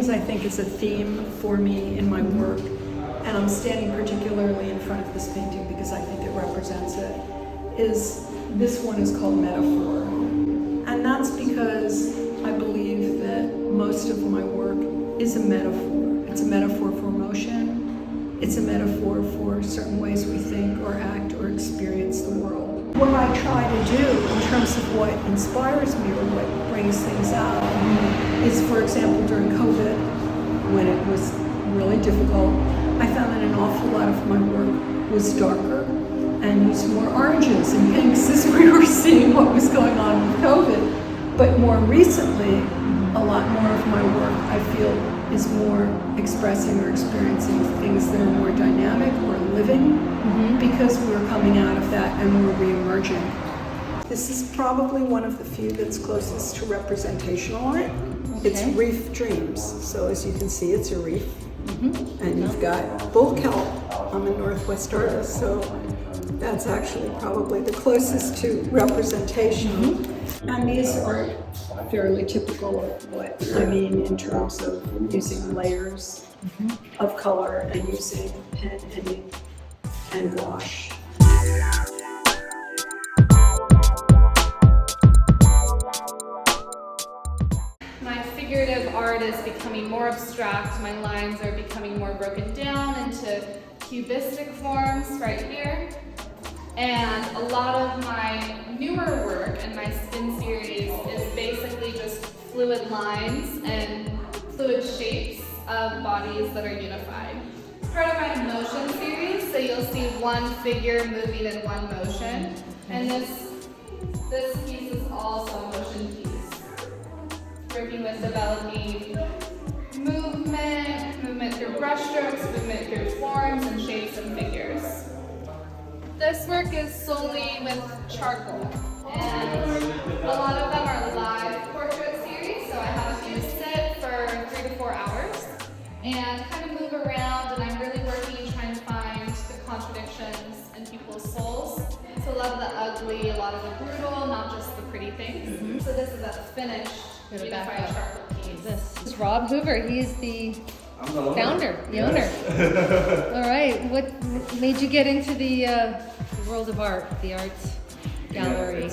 things I think is a theme for me in my work, and I'm standing particularly in front of this painting because I think it represents it, is this one is called Metaphor. And that's because I believe that most of my work is a metaphor. It's a metaphor for emotion. It's a metaphor for certain ways we think or act or experience the world. What I try to do in terms of what inspires me or what brings things out is, for example, during COVID, when it was really difficult, I found that an awful lot of my work was darker and used more oranges and pinks as we were seeing what was going on with COVID. But more recently, a lot more of my work, I feel, is more expressing or experiencing things that are more dynamic or living, because we're coming out of that and we're re-emerging. This is probably one of the few that's closest to representational art. Okay. It's reef dreams. So as you can see, it's a reef. And you've got bull kelp. I'm a Northwest artist, so that's actually probably the closest to representation. And these are fairly typical of what I mean in terms of using layers of color and using pen and ink and wash. My figurative art is becoming more abstract. My lines are becoming more broken down into cubistic forms right here. And a lot of my newer work and my spin series is basically just fluid lines and fluid shapes of bodies that are unified. Part of my motion series, so you'll see one figure moving in one motion. And this piece is also a motion piece. Working with developing movement through brushstrokes, movement through forms and shapes and figures. This work is solely with charcoal, and a lot of them are live portrait series, so I have you sit for 3 to 4 hours and kind of move around, and I'm really working trying to find the contradictions in people's souls. So a lot of the ugly, a lot of the brutal, not just the pretty things. So this is a finished unified charcoal piece. This is Rob Hoover. He's the founder, the owner. All right. What made you get into the world of art, the art gallery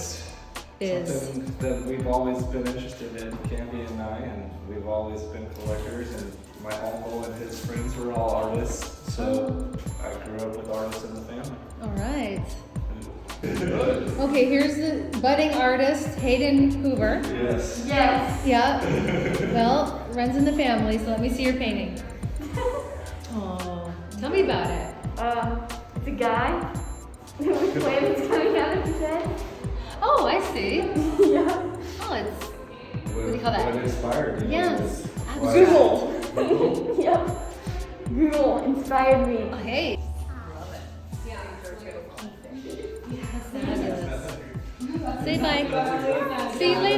biz? Something that we've always been interested in, Candy and I, and we've always been collectors. And my uncle and his friends were all artists, so I grew up with artists in the family. All right. Okay, here's the budding artist, Hayden Hoover. Yes. Yes. Yeah. Well, runs in the family, so let me see your painting. Oh, tell me about it. It's a guy with flames coming out of his head. Oh, I see. Yeah. Oh, it's, what do you call that? What inspired you? Yes. Google. Yeah. Google inspired me. Oh, hey. Say bye. See you later.